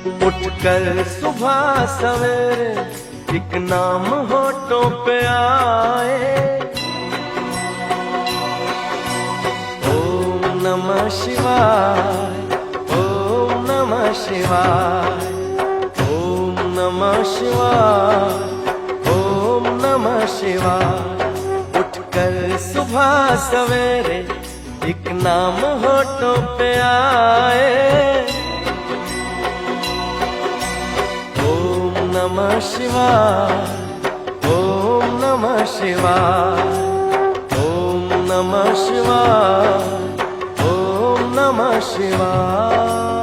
उठकर सुबह सवेरे एक नाम होठों पे आए, ओम नमः शिवाय, ओम नमः शिवाय, ओम नमः शिवाय, ओम नमः शिवाय। उठकर सुबह सवेरे एक नाम होठों पे आए, ओम नमः शिवाय, ओम नमः शिवाय, ओम नमः शिवाय, ओम नमः शिवाय।